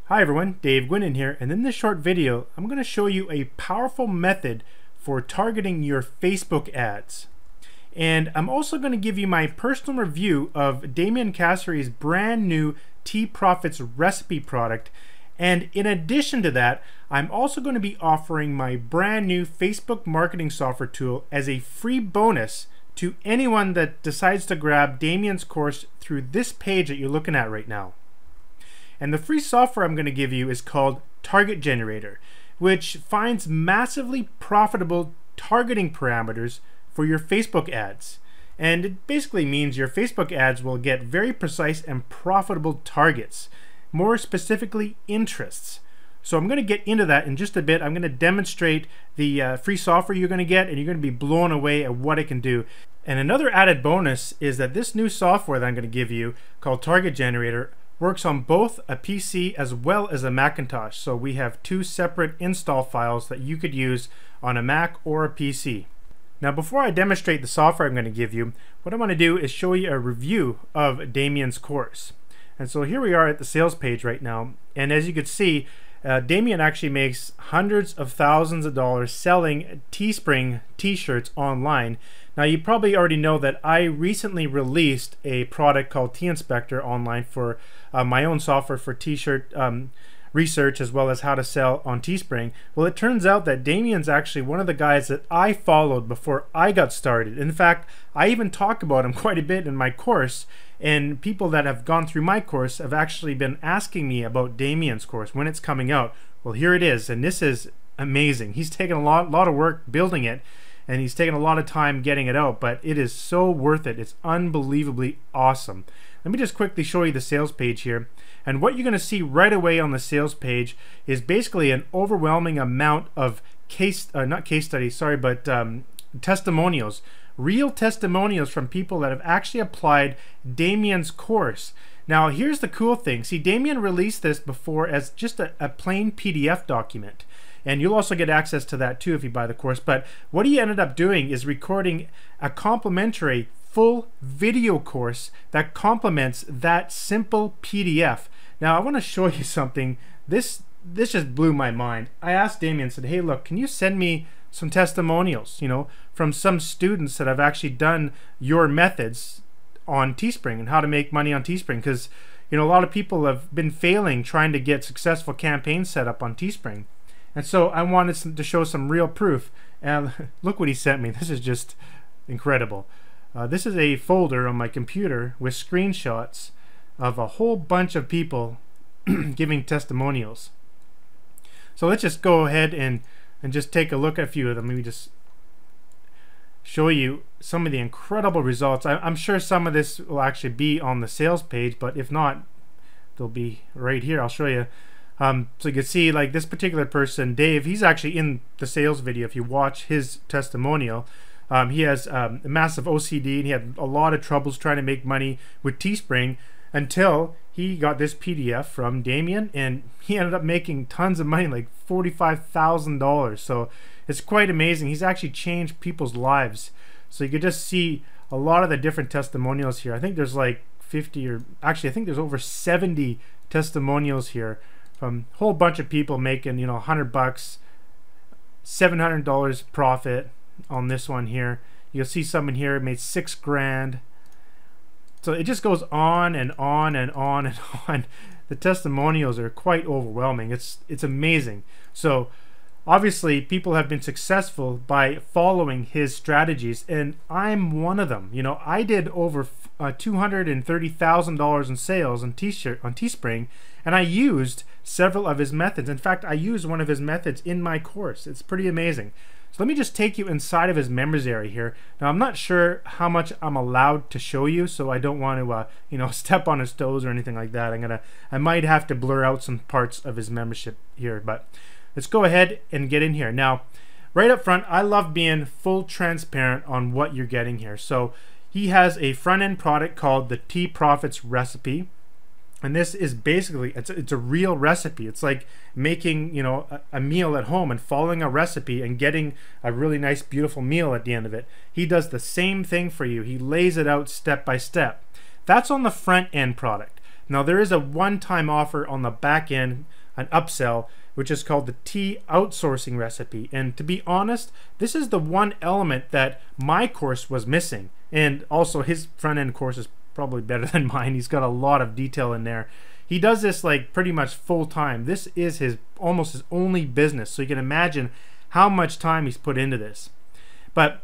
Hi everyone, Dave Guindon here, and in this short video I'm going to show you a powerful method for targeting your Facebook ads. And I'm also going to give you my personal review of Damian Casseri's brand new Tea Profits recipe product. And in addition to that, I'm also going to be offering my brand new Facebook marketing software tool as a free bonus to anyone that decides to grab Damian's course through this page that you're looking at right now. And the free software I'm going to give you is called Target Generator, which finds massively profitable targeting parameters for your Facebook ads. And it basically means your Facebook ads will get very precise and profitable targets, more specifically interests. So I'm going to get into that in just a bit. I'm going to demonstrate the free software you're going to get, and you're going to be blown away at what it can do. And another added bonus is that this new software that I'm going to give you, called Target Generator, works on both a PC as well as a Macintosh. So we have two separate install files that you could use on a Mac or a PC. Now before I demonstrate the software I'm going to give you, what I'm going to do is show you a review of Damian's course. And so here we are at the sales page right now, and as you can see, Damian actually makes hundreds of thousands of dollars selling Teespring t-shirts online. Now you probably already know that I recently released a product called Tea Inspector online for my own software for t-shirt research as well as how to sell on Teespring. Well, it turns out that Damian's actually one of the guys that I followed before I got started. In fact, I even talk about him quite a bit in my course, and people that have gone through my course have actually been asking me about Damian's course when it's coming out. Well, here it is, and this is amazing. He's taken a lot of work building it, and he's taken a lot of time getting it out, but it is so worth it. It's unbelievably awesome. Let me just quickly show you the sales page here. And what you're going to see right away on the sales page is basically an overwhelming amount of testimonials. Real testimonials from people that have actually applied Damian's course. Now here's the cool thing. See, Damian released this before as just a plain PDF document. And you'll also get access to that too if you buy the course. But what he ended up doing is recording a complimentary full video course that complements that simple PDF. Now I want to show you something. This just blew my mind. I asked Damian, said, hey look, can you send me some testimonials, from some students that have actually done your methods on Teespring and how to make money on Teespring, because a lot of people have been failing trying to get successful campaigns set up on Teespring. And so I wanted to show some real proof, and look what he sent me. This is just incredible. This is a folder on my computer with screenshots of a whole bunch of people giving testimonials. So let's just go ahead and just take a look at a few of them. Let me just show you some of the incredible results. I'm sure some of this will actually be on the sales page, but if not, they'll be right here. I'll show you. So you can see, like, this particular person, Dave, he's actually in the sales video. If you watch his testimonial, he has a massive OCD, and he had a lot of troubles trying to make money with Teespring until he got this PDF from Damian, and he ended up making tons of money, like $45,000. So it's quite amazing. He's actually changed people's lives. So you could just see a lot of the different testimonials here. I think there's like 50, or actually I think there's over 70 testimonials here from a whole bunch of people making, $100, $700 profit on this one here. You'll see someone here made $6,000. So it just goes on and on and on and on. The testimonials are quite overwhelming. It's amazing. So obviously people have been successful by following his strategies, and I'm one of them. I did over $230,000 in sales on Teespring, and I used several of his methods. In fact, I used one of his methods in my course. It's pretty amazing. So let me just take you inside of his members area here. Now I'm not sure how much I'm allowed to show you, so I don't want to step on his toes or anything like that. I might have to blur out some parts of his membership here, but let's go ahead and get in here. Now, right up front, I love being full transparent on what you're getting here. So he has a front-end product called the Tea Profits recipe. And this is basically, it's a real recipe. It's like making, a meal at home and following a recipe and getting a really nice, beautiful meal at the end of it. He does the same thing for you. He lays it out step by step. That's on the front end product. Now there is a one-time offer on the back end an upsell, which is called the tea outsourcing recipe. And to be honest, this is the one element that my course was missing. And also his front end course is probably better than mine. He's got a lot of detail in there. He does this like pretty much full time. This is his almost his only business. So you can imagine how much time he's put into this. But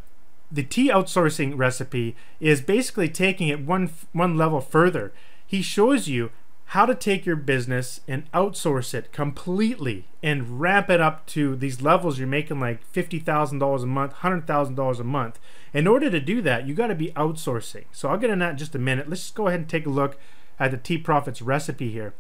the tea outsourcing recipe is basically taking it one level further. He shows you how to take your business and outsource it completely and ramp it up to these levels you're making like $50,000 a month, $100,000 a month. In order to do that, you got to be outsourcing. So I'll get into that in just a minute. Let's just go ahead and take a look at the Tea Profits recipe here.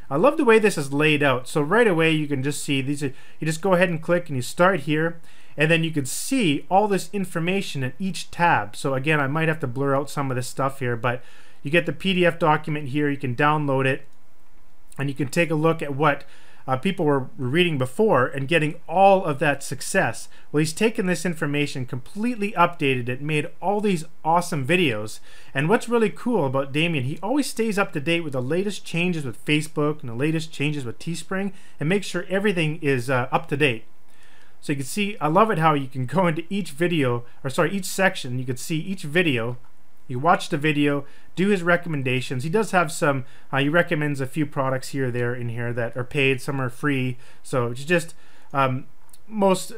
I love the way this is laid out. So right away you can just see these. You just go ahead and click and you start here, and then you can see all this information in each tab. So again, I might have to blur out some of this stuff here, but you get the PDF document here. You can download it, and you can take a look at what people were reading before and getting all of that success. Well, he's taken this information, completely updated it, made all these awesome videos. And what's really cool about Damien, he always stays up to date with the latest changes with Facebook and the latest changes with Teespring, and makes sure everything is up to date. So you can see, I love it how you can go into each video, or sorry, each section. You can see each video. You watch the video, do his recommendations. He does have some, he recommends a few products here or there in here that are paid, some are free. So it's just most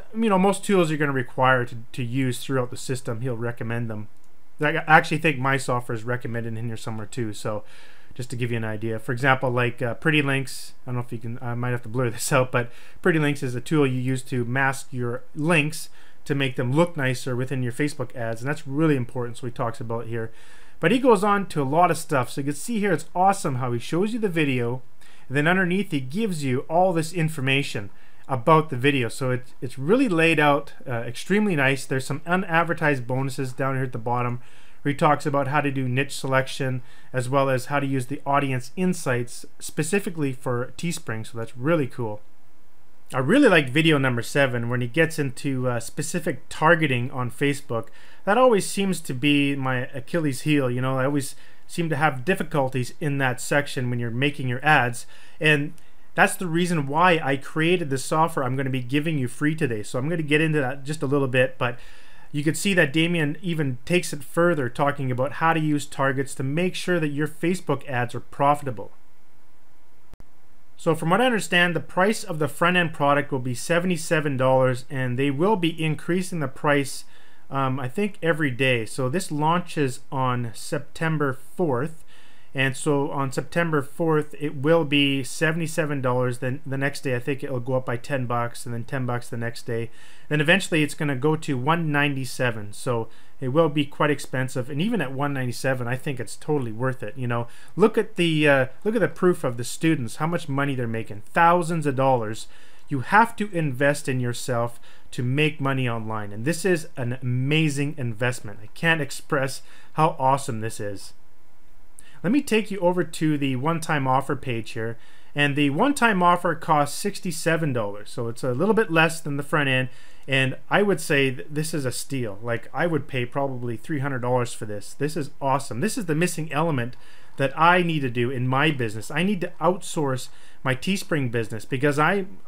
tools you're going to require to use throughout the system, he'll recommend them. I actually think my software is recommended in here somewhere too. So just to give you an idea, for example, like Pretty Links. I don't know if you can, I might have to blur this out, but Pretty Links is a tool you use to mask your links to make them look nicer within your Facebook ads, and that's really important, so he talks about it here. But he goes on to a lot of stuff. So you can see here, it's awesome how he shows you the video, and then underneath he gives you all this information about the video. So it's really laid out extremely nice. There's some unadvertised bonuses down here at the bottom where he talks about how to do niche selection, as well as how to use the audience insights specifically for Teespring. So that's really cool. I really liked video number 7 when he gets into specific targeting on Facebook. That always seems to be my Achilles heel. You know, I always seem to have difficulties in that section when you're making your ads, and that's the reason why I created the software I'm going to be giving you free today. So I'm going to get into that just a little bit, but you can see that Damien even takes it further, talking about how to use targets to make sure that your Facebook ads are profitable. So from what I understand, the price of the front-end product will be $77, and they will be increasing the price, I think, every day. So this launches on September 4th, and so on September 4th it will be $77. Then the next day I think it'll go up by $10, and then $10 the next day. Then eventually it's going to go to $197. So it will be quite expensive, and even at $197, I think it's totally worth it. You know, look at the proof of the students, how much money they're making, thousands of dollars. You have to invest in yourself to make money online, and this is an amazing investment. I can't express how awesome this is. Let me take you over to the one-time offer page here, and the one-time offer costs $67, so it's a little bit less than the front end. And I would say this is a steal. Like, I would pay probably $300 for this. This is awesome. This is the missing element that I need to do in my business. I need to outsource my Teespring business because I'm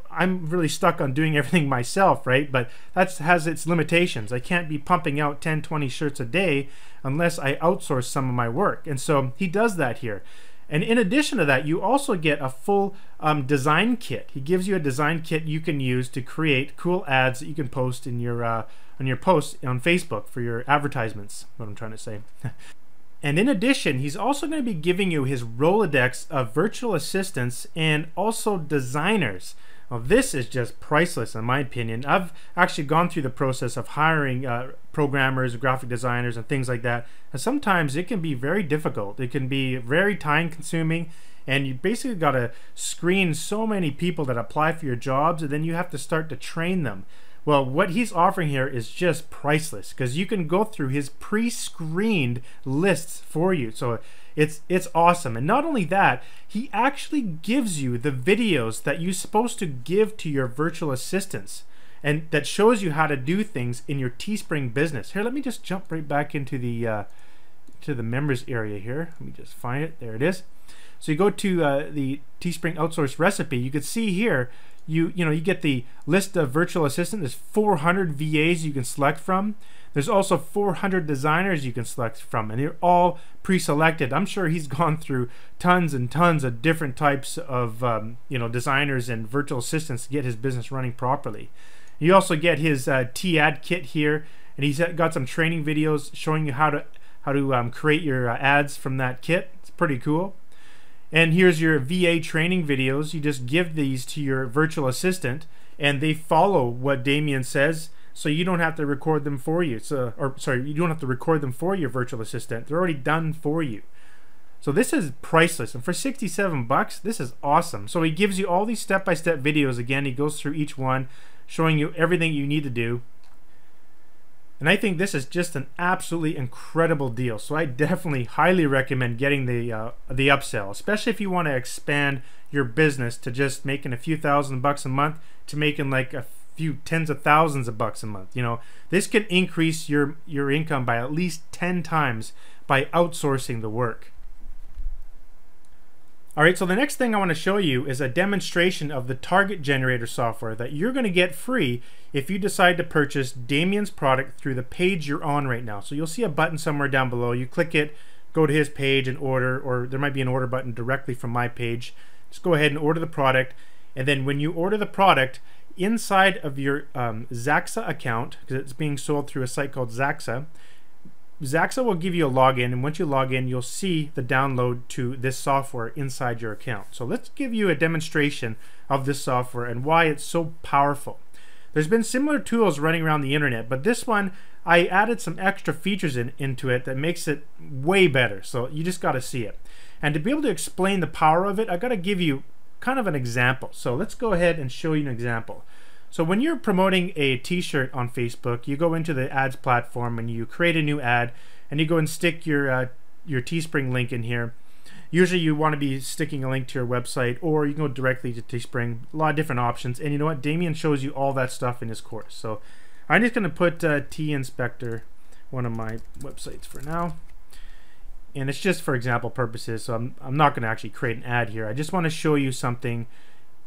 really stuck on doing everything myself, right? But that has its limitations. I can't be pumping out 10, 20 shirts a day unless I outsource some of my work. And so he does that here. And in addition to that, you also get a full design kit. He gives you a design kit you can use to create cool ads that you can post in your posts on Facebook for your advertisements. What I'm trying to say. And in addition, he's also going to be giving you his Rolodex of virtual assistants and also designers. Well, this is just priceless in my opinion. I've actually gone through the process of hiring programmers, graphic designers, and things like that. And sometimes it can be very difficult. It can be very time consuming, and you basically got to screen so many people that apply for your jobs, and then you have to start to train them. Well, what he's offering here is just priceless because you can go through his pre-screened lists for you. So it's awesome. And not only that, he actually gives you the videos that you're supposed to give to your virtual assistants, and that shows you how to do things in your Teespring business. Here, let me just jump right back into the members area here. Let me just find it. There it is. So you go to the Teespring Outsource recipe, you could see here, you get the list of virtual assistants. There's 400 VAs you can select from. There's also 400 designers you can select from, and they're all pre-selected. I'm sure he's gone through tons and tons of different types of designers and virtual assistants to get his business running properly. You also get his T-ad kit here, and he's got some training videos showing you how to create your ads from that kit. It's pretty cool. And here's your VA training videos. You just give these to your virtual assistant, and they follow what Damien says. So you don't have to record them for you. You don't have to record them for your virtual assistant. They're already done for you. So this is priceless, and for 67 bucks, this is awesome. So he gives you all these step-by-step videos. Again, he goes through each one, showing you everything you need to do. And I think this is just an absolutely incredible deal. So I definitely highly recommend getting the upsell, especially if you want to expand your business to just making a few $1,000s a month to making like a few tens of thousands of bucks a month. This can increase your income by at least 10 times by outsourcing the work. Alright, so the next thing I want to show you is a demonstration of the target generator software that you're going to get free if you decide to purchase Damien's product through the page you're on right now. So you'll see a button somewhere down below. You click it, go to his page and order, or there might be an order button directly from my page. Just go ahead and order the product, and then when you order the product, inside of your Zaxa account, because it's being sold through a site called Zaxa, Zaxa will give you a login, and once you log in, you'll see the download to this software inside your account. So let's give you a demonstration of this software and why it's so powerful. There's been similar tools running around the internet, but this one, I added some extra features into it that makes it way better. So you just got to see it. And to be able to explain the power of it, I got to give you kind of an example. So let's go ahead and show you an example. So when you're promoting a t-shirt on Facebook, you go into the ads platform and you create a new ad, and you go and stick your Teespring link in here. Usually you want to be sticking a link to your website, or you can go directly to Teespring. A lot of different options, and you know what? Damien shows you all that stuff in his course. So I'm just going to put T-Inspector, one of my websites for now. And it's just for example purposes, so I'm not going to actually create an ad here. I just want to show you something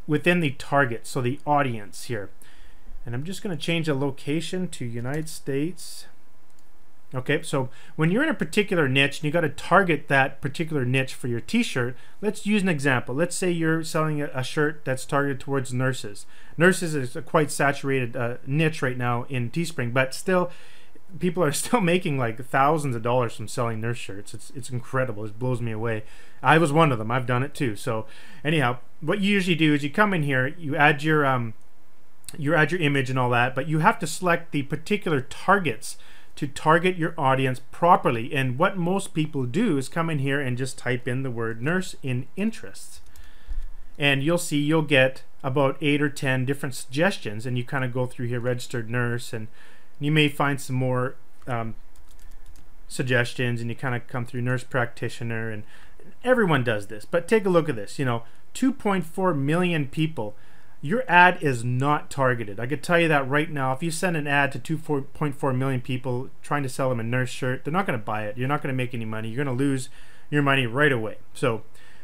within the target, so the audience here. And I'm just going to change the location to United States. Okay, so when you're in a particular niche and you got to target that particular niche for your t-shirt, let's use an example. Let's say you're selling a shirt that's targeted towards nurses. Nurses is a quite saturated niche right now in Teespring, but still people are still making like thousands of dollars from selling nurse shirts. It's incredible. It blows me away. I was one of them. I've done it too. So anyhow, what you usually do is you come in here, you add your image and all that, but you have to select the particular targets to target your audience properly. And what most people do is come in here and just type in the word nurse in interests, and you'll see you'll get about 8 or 10 different suggestions, and you kind of go through here, registered nurse, and you may find some more suggestions, and you kind of come through nurse practitioner, and everyone does this. But take a look at this. 2.4 million people. Your ad is not targeted. I could tell you that right now. If you send an ad to 2.4 million people trying to sell them a nurse shirt, they're not going to buy it. You're not going to make any money. You're going to lose your money right away. So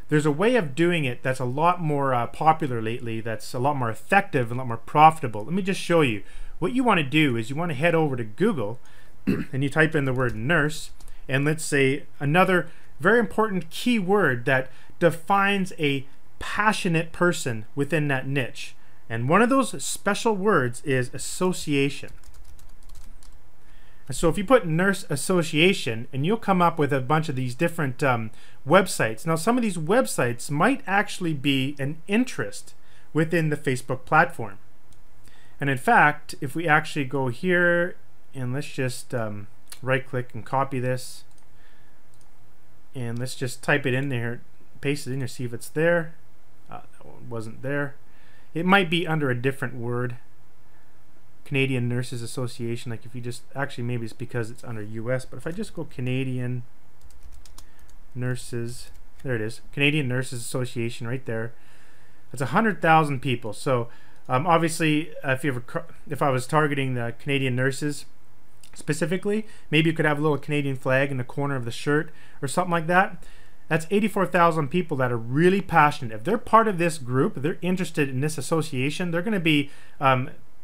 there's a way of doing it that's a lot more popular lately, that's a lot more effective and a lot more profitable. Let me just show you. What you want to do is you want to head over to Google and you type in the word nurse, and let's say another very important keyword that defines a passionate person within that niche. And one of those special words is association. So if you put nurse association, and you'll come up with a bunch of these different websites. Now some of these websites might actually be an interest within the Facebook platform. And in fact, if we actually go here and let's just right click and copy this, and let's just type it in there, paste it in there, see if it's there. That one wasn't there. It might be under a different word. Canadian Nurses Association. Like if you just, actually maybe it's because it's under US, but if I just go Canadian Nurses, there it is, Canadian Nurses Association right there. That's 100,000 people. So obviously if I was targeting the Canadian nurses specifically, maybe you could have a little Canadian flag in the corner of the shirt or something like that. That's 84,000 people that are really passionate. If they're part of this group, they're interested in this association, they're going to be,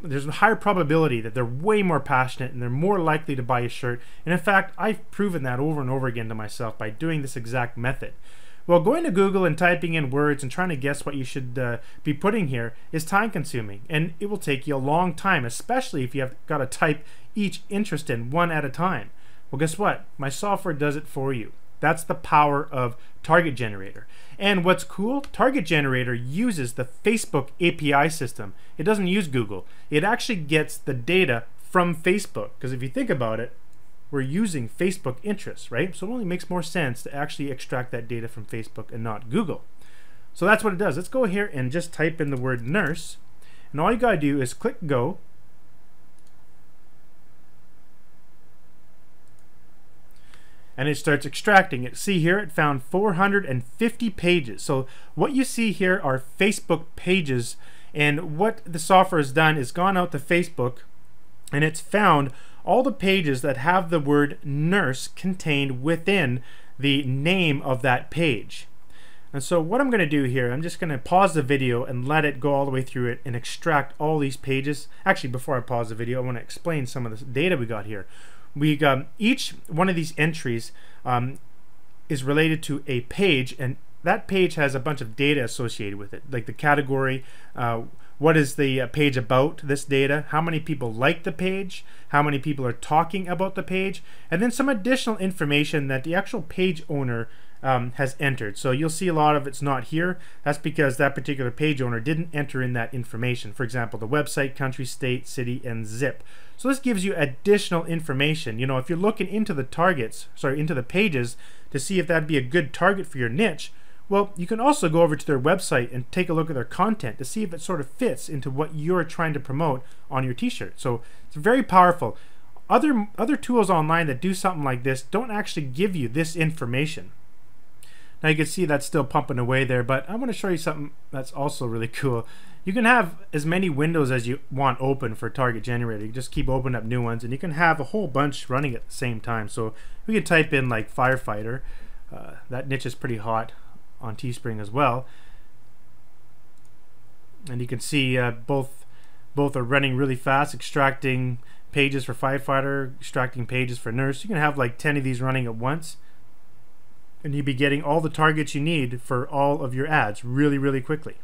there's a higher probability that they're way more passionate and they're more likely to buy a shirt. And in fact, I've proven that over and over again to myself by doing this exact method. Well, going to Google and typing in words and trying to guess what you should be putting here is time consuming, and it will take you a long time, especially if you have got to type each interest in one at a time. Well, guess what? My software does it for you. That's the power of Target Generator. And what's cool, Target Generator uses the Facebook API system. It doesn't use Google. It actually gets the data from Facebook, because if you think about it, we're using Facebook interests, right? So it only makes more sense to actually extract that data from Facebook and not Google. So that's what it does. Let's go here and just type in the word nurse. And all you gotta do is click go. And it starts extracting it. See here, it found 450 pages. So what you see here are Facebook pages. And what the software has done is gone out to Facebook and it's found all the pages that have the word nurse contained within the name of that page. And so what I'm going to do here, I'm just going to pause the video and let it go all the way through it and extract all these pages. Actually, before I pause the video, I want to explain some of the data we got here. We got each one of these entries is related to a page, and that page has a bunch of data associated with it, like the category, what is the page about, this data, how many people like the page, how many people are talking about the page, and then some additional information that the actual page owner has entered. So you'll see a lot of it's not here. That's because that particular page owner didn't enter in that information. For example, the website, country, state, city, and zip. So this gives you additional information. You know, if you're looking into the into the pages to see if that'd be a good target for your niche, well, you can also go over to their website and take a look at their content to see if it sort of fits into what you're trying to promote on your t-shirt. So it's very powerful. Other tools online that do something like this don't actually give you this information. Now you can see that's still pumping away there, but I want to show you something that's also really cool. You can have as many windows as you want open for Target Generator. You just keep opening up new ones, and you can have a whole bunch running at the same time. So we can type in like firefighter. That niche is pretty hot on Teespring as well, and you can see both are running really fast, extracting pages for firefighter, extracting pages for nurse. You can have like 10 of these running at once, and you'll be getting all the targets you need for all of your ads really quickly.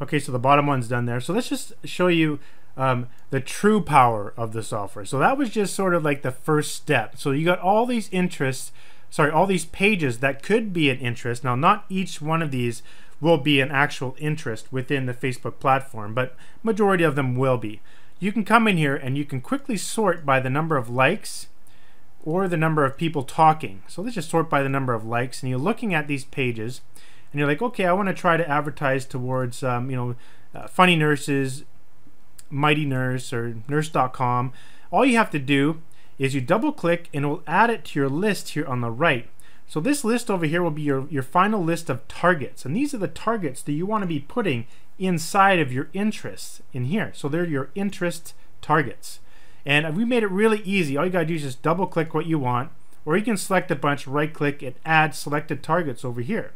Okay, so the bottom one's done there. So let's just show you the true power of the software. So that was just sort of like the first step. So you got all these interests, all these pages that could be an interest. Now, not each one of these will be an actual interest within the Facebook platform, but majority of them will be. You can come in here and you can quickly sort by the number of likes or the number of people talking. So let's just sort by the number of likes, and you're looking at these pages and you're like, okay, I want to try to advertise towards Funny Nurses, Mighty Nurse, or nurse.com. All you have to do is you double click and it will add it to your list here on the right. So this list over here will be your final list of targets, and these are the targets that you want to be putting inside of your interests in here. So they're your interest targets, and we made it really easy. All you gotta do is just double click what you want, or you can select a bunch, right click, and add selected targets over here.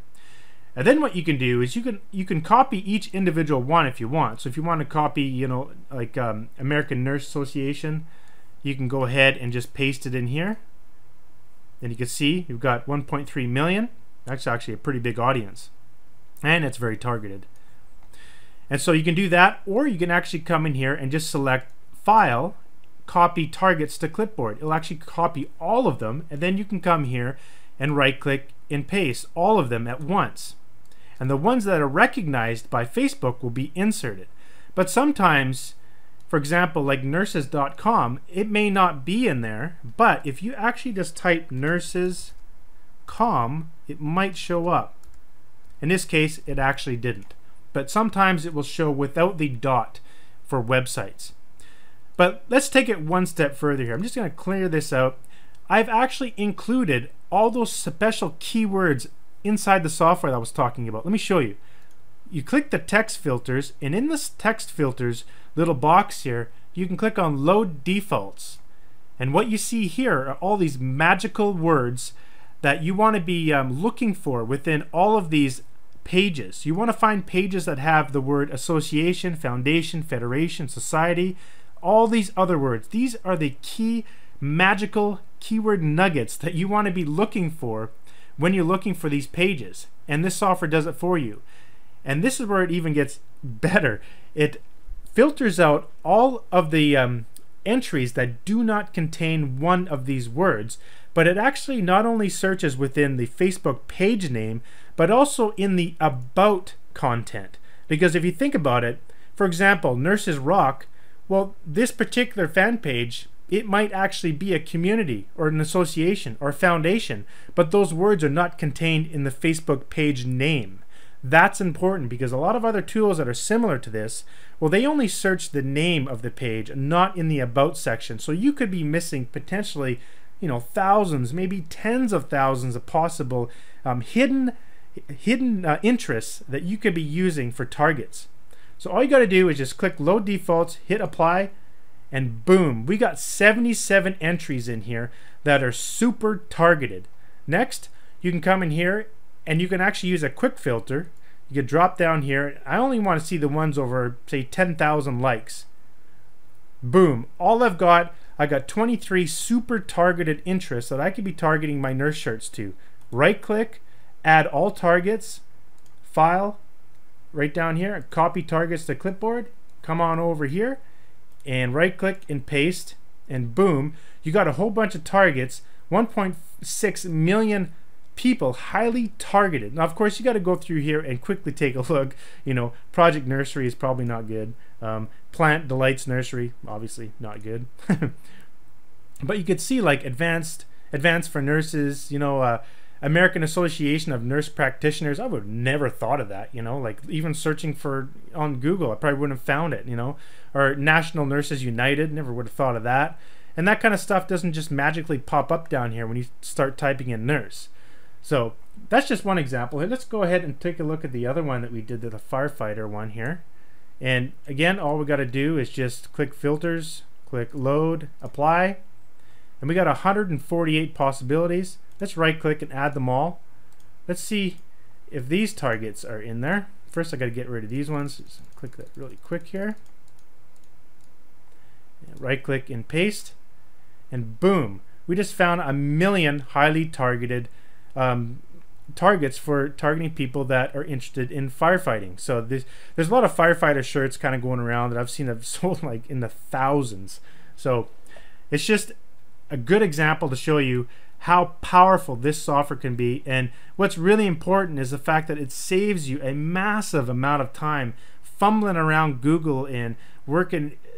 And then what you can do is you can copy each individual one if you want. So if you want to copy, like American Nurse Association, you can go ahead and just paste it in here. And you can see you've got 1.3 million. That's actually a pretty big audience, and it's very targeted. And so you can do that, or you can actually come in here and just select File, Copy Targets to Clipboard. It'll actually copy all of them, and then you can come here and right click and paste all of them at once. And the ones that are recognized by Facebook will be inserted. But sometimes, for example, like nurses.com, it may not be in there, but if you actually just type nurses.com, it might show up. In this case, it actually didn't. But sometimes it will show without the dot for websites. But let's take it one step further here. I'm just going to clear this out. I've actually included all those special keywords inside the software that I was talking about. Let me show you. You click the text filters, and in this text filters little box here, you can click on Load Defaults. And what you see here are all these magical words that you want to be looking for within all of these pages. You want to find pages that have the word association, foundation, federation, society, all these other words. These are the key magical keyword nuggets that you want to be looking for when you're looking for these pages. And this software does it for you. And this is where it even gets better. It filters out all of the entries that do not contain one of these words, but it actually not only searches within the Facebook page name, but also in the about content. Because if you think about it, for example, Nurses Rock, well, this particular fan page, it might actually be a community or an association or a foundation, but those words are not contained in the Facebook page name. That's important because a lot of other tools that are similar to this, well, they only search the name of the page, not in the about section. So you could be missing potentially, thousands, maybe tens of thousands of possible hidden interests that you could be using for targets. So all you got to do is just click Load Defaults, hit Apply, and boom, we got 77 entries in here that are super targeted. Next, you can come in here and you can actually use a quick filter. You can drop down here. I only want to see the ones over, say, 10,000 likes. Boom, all I got 23 super targeted interests that I could be targeting my nurse shirts to. Right click, add all targets, file, right down here, copy targets to clipboard, come on over here, and right click and paste, and boom, you got a whole bunch of targets, 1.6 million people highly targeted. Now of course you got to go through here and quickly take a look. Project Nursery is probably not good. Plant Delights Nursery, obviously not good. But you could see like advanced for nurses, American Association of Nurse Practitioners. I would have never thought of that, like even searching for on Google, I probably wouldn't have found it, or National Nurses United, never would have thought of that. And that kind of stuff doesn't just magically pop up down here when you start typing in nurse. So that's just one example. Let's go ahead and take a look at the other one that we did, the firefighter one here. And again, all we got to do is just click filters, click load, apply, and we got 148 possibilities. Let's right click and add them all. Let's see if these targets are in there. First I got to get rid of these ones. Just click that really quick here. And right click and paste, and boom, we just found 1 million highly targeted targets for targeting people that are interested in firefighting. So there's a lot of firefighter shirts kind of going around that I've seen have sold like in the thousands. So it's just a good example to show you how powerful this software can be. And what's really important is the fact that it saves you a massive amount of time fumbling around Google and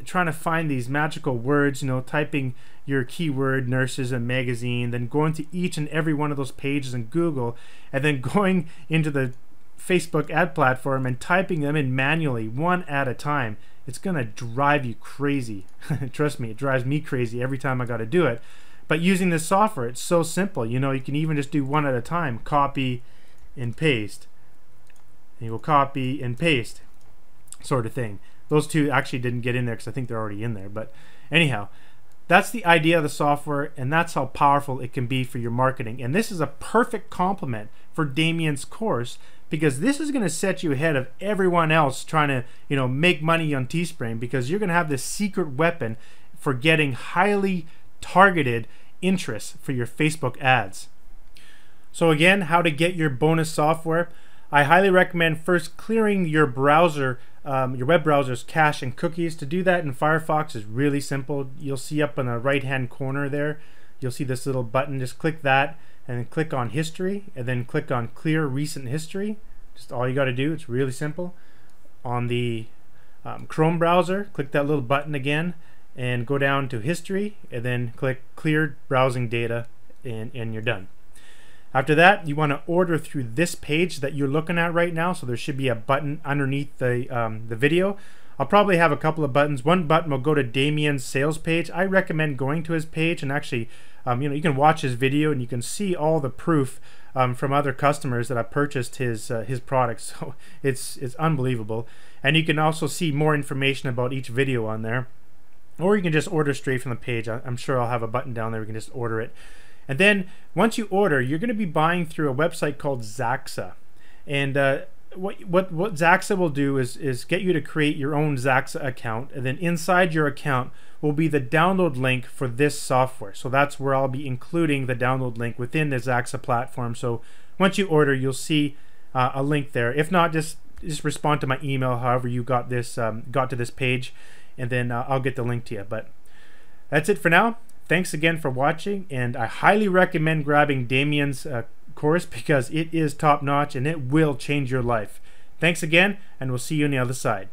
trying to find these magical words, typing your keyword nurses and magazine, then going to each and every one of those pages in Google, and then going into the Facebook ad platform and typing them in manually one at a time. It's gonna drive you crazy. Trust me, it drives me crazy every time I got to do it. But using this software, it's so simple. You can even just do one at a time. Copy and paste. And you will copy and paste, sort of thing. Those two actually didn't get in there because I think they're already in there. But anyhow, that's the idea of the software, and that's how powerful it can be for your marketing. And this is a perfect complement for Damien's course, because this is going to set you ahead of everyone else trying to make money on Teespring, because you're going to have this secret weapon for getting highly targeted interests for your Facebook ads. So again, how to get your bonus software. I highly recommend first clearing your browser, your web browser's cache and cookies. To do that in Firefox is really simple. You'll see up in the right hand corner there, you'll see this little button. Just click that and then click on history, and then click on clear recent history. Just all you got to do. It's really simple. On the Chrome browser, click that little button again and go down to history, and then click clear browsing data, and you're done. After that, you want to order through this page that you're looking at right now. So there should be a button underneath the video. I'll probably have a couple of buttons. One button will go to Damien's sales page. I recommend going to his page and actually, you can watch his video and you can see all the proof from other customers that have purchased his products. So it's unbelievable. And you can also see more information about each video on there. Or you can just order straight from the page. I'm sure I'll have a button down there. You can just order it. And then once you order, you're going to be buying through a website called Zaxa. And what Zaxa will do is get you to create your own Zaxa account, and then inside your account will be the download link for this software. So that's where I'll be including the download link within the Zaxa platform. So once you order, you'll see a link there. If not, just respond to my email however you got to this page, and then I'll get the link to you. But that's it for now. Thanks again for watching, and I highly recommend grabbing Damien's course because it is top notch and it will change your life. Thanks again, and we'll see you on the other side.